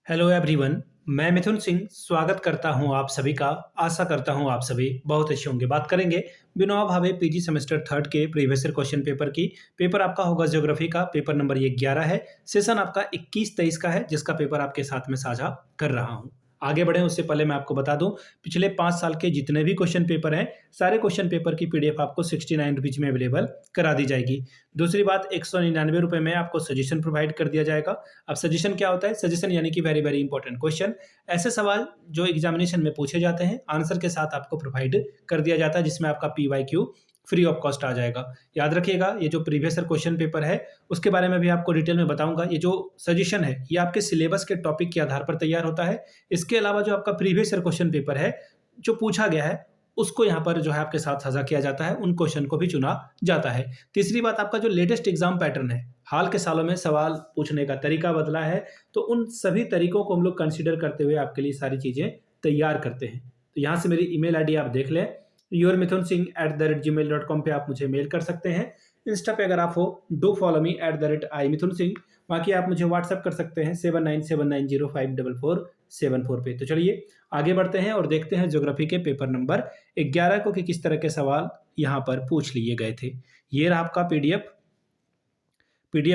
Hello everyone. मैं मिथुन सिंह स्वागत करता हूं आप सभी का। आशा करता हूं आप सभी बहुत अच्छे होंगे। बात करेंगे Vinoba Bhave PG semester third के प्रीवियस ईयर क्वेश्चन पेपर की। पेपर आपका होगा ज्योग्राफी का। पेपर नंबर ये 11 है। सेशन आपका 21-23 का है, जिसका पेपर आपके साथ में साझा कर रहा हूं। आगे बढ़े उससे पहले मैं आपको बता दूं, पिछले 5 साल के जितने भी क्वेश्चन पेपर हैं, सारे क्वेश्चन पेपर की पीडीएफ आपको 69 रुपीज में अवेलेबल करा दी जाएगी। दूसरी बात, 199 रुपये में आपको सजेशन प्रोवाइड कर दिया जाएगा। अब सजेशन क्या होता है? सजेशन यानी कि वेरी वेरी इंपॉर्टेंट क्वेश्चन, ऐसे सवाल जो एग्जामिनेशन में पूछे जाते हैं, आंसर के साथ आपको प्रोवाइड कर दिया जाता है, जिसमें आपका पीवाईक्यू फ्री ऑफ कॉस्ट आ जाएगा। याद रखिएगा, ये जो प्रीवियस ईयर क्वेश्चन पेपर है उसके बारे में भी आपको डिटेल में बताऊंगा। ये जो सजेशन है ये आपके सिलेबस के टॉपिक के आधार पर तैयार होता है। इसके अलावा जो आपका प्रीवियस ईयर क्वेश्चन पेपर है जो पूछा गया है उसको यहाँ पर जो है आपके साथ साझा किया जाता है, उन क्वेश्चन को भी चुना जाता है। तीसरी बात, आपका जो लेटेस्ट एग्जाम पैटर्न है, हाल के सालों में सवाल पूछने का तरीका बदला है, तो उन सभी तरीकों को हम लोग कंसिडर करते हुए आपके लिए सारी चीज़ें तैयार करते हैं। तो यहाँ से मेरी ईमेल आईडी आप देख लें, yourmithunsinh@gmail.com पे आप मुझे मेल कर सकते हैं। इंस्टा पे अगर आप हो, डू फॉलो मी @imithunsingh। बाकी आप मुझे व्हाट्सअप कर सकते हैं 7979054474 पे। तो चलिए आगे बढ़ते हैं और देखते हैं ज्योग्राफी के पेपर नंबर 11 को कि किस तरह के सवाल यहाँ पर पूछ लिए गए थे। ये रहा आपका पीडीएफ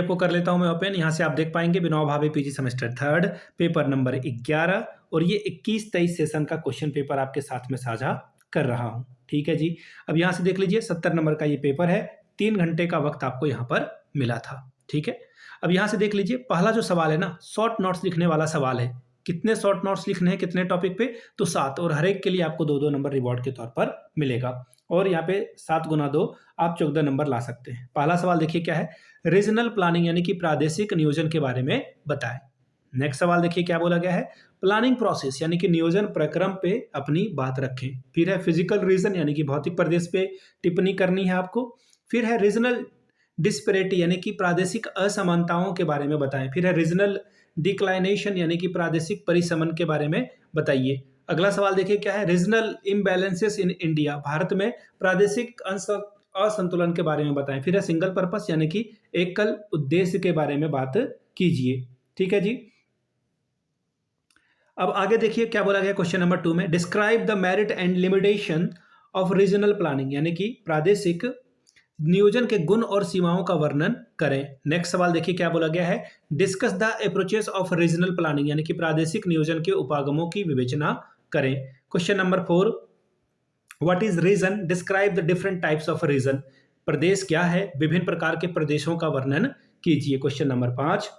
को कर लेता हूं मैं ओपन। यहाँ से आप देख पाएंगे Vinoba Bhave PG semester third paper number 11 और ये 21-23 सेशन का क्वेश्चन पेपर आपके साथ में साझा कर रहा हूं। ठीक है जी। अब यहाँ से देख लीजिए 70 नंबर का ये पेपर है। 3 घंटे का वक्त आपको यहाँ पर मिला था। ठीक है। अब यहाँ से देख लीजिए, पहला जो सवाल है ना, शॉर्ट नोट्स लिखने वाला सवाल है। कितने शॉर्ट नोट्स लिखने हैं, कितने टॉपिक पे? तो 7, और हर एक के लिए आपको 2-2 नंबर रिवॉर्ड के तौर पर मिलेगा। और यहाँ पे 7 गुना 2 आप 14 नंबर ला सकते हैं। पहला सवाल देखिए क्या है, रीजनल प्लानिंग यानी कि प्रादेशिक नियोजन के बारे में बताएं। नेक्स्ट सवाल देखिए क्या बोला गया है, प्लानिंग प्रोसेस यानी कि नियोजन प्रक्रम पे अपनी बात रखें। फिर है फिजिकल रीजन यानी कि भौतिक प्रदेश पे टिप्पणी करनी है आपको। फिर है रीजनल डिस्पेरिटी यानी कि प्रादेशिक असमानताओं के बारे में बताएं। फिर है रीजनल डिक्लाइनेशन यानी कि प्रादेशिक परिसमन के बारे में बताइए। अगला सवाल देखिए क्या है, regional imbalances in India, Bharat में प्रादेशिक असंतुलन के बारे में बताएं। फिर है सिंगल पर्पस यानी कि एकल उद्देश्य के बारे में बात कीजिए। ठीक है जी। अब आगे देखिए क्या बोला गया क्वेश्चन नंबर 2 में, describe the merit and limitation of regional planning यानी कि प्रादेशिक नियोजन के गुण और सीमाओं का वर्णन करें। नेक्स्ट सवाल देखिए क्या बोला गया है, discuss the approaches of regional planning यानी कि प्रादेशिक नियोजन के उपागमों की विवेचना करें। Question number 4, what is region, describe the different types of region, प्रदेश क्या है, विभिन्न प्रकार के प्रदेशों का वर्णन कीजिए। Question number 5,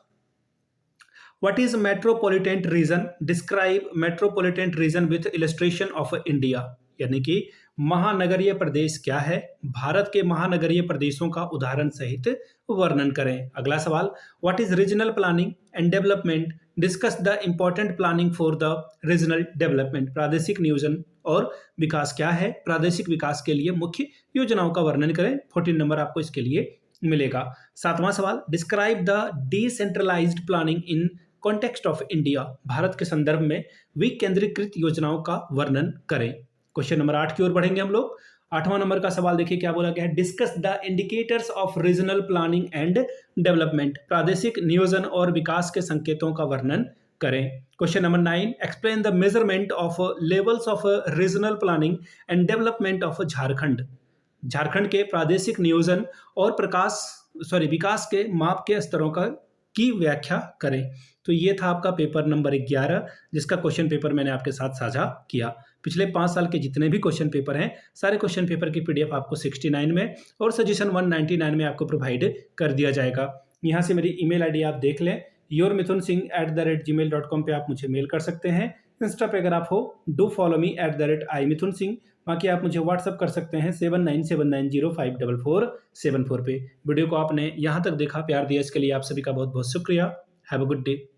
what is metropolitan region, describe metropolitan region with illustration of India यानी कि महानगरीय प्रदेश क्या है, भारत के महानगरीय प्रदेशों का उदाहरण सहित वर्णन करें। अगला सवाल, what is regional planning and development, discuss the important planning for the regional development, प्रादेशिक नियोजन और विकास क्या है, प्रादेशिक विकास के लिए मुख्य योजनाओं का वर्णन करें। 14 नंबर आपको इसके लिए मिलेगा। 7वां सवाल, describe the decentralised planning in context of India, Bharat के संदर्भ में विकेंद्रीकृत योजनाओं का वर्णन करें। क्वेश्चन नंबर 8 की ओर बढ़ेंगे हम लोग। 8वां नंबर का सवाल देखिए क्या बोला गया है, discuss the indicators of regional planning and development, प्रादेशिक नियोजन और विकास के संकेतों का वर्णन करें। Question number 9, explain the measurement of levels of regional planning and development of Jharkhand, Jharkhand के प्रादेशिक नियोजन और विकास के माप के स्तरों की व्याख्या करें। तो ये था आपका पेपर नंबर 11, जिसका क्वेश्चन पेपर मैंने आपके साथ साझा किया। पिछले 5 साल के जितने भी क्वेश्चन पेपर हैं, सारे क्वेश्चन पेपर की पीडीएफ आपको 69 में और सजेशन 199 में आपको प्रोवाइड कर दिया जाएगा। यहाँ से मेरी ईमेल आईडी आप देख लें, yourmithunsinh@gmail.com पे आप मुझे मेल कर सकते हैं। इंस्टा पे अगर आप हो, डू फॉलो मी @imithunsingh। बाकी आप मुझे व्हाट्सअप कर सकते हैं 7979054474 पे। वीडियो को आपने यहाँ तक देखा, प्यार दिया, इसके लिए आप सभी का बहुत बहुत शुक्रिया। Have a good day.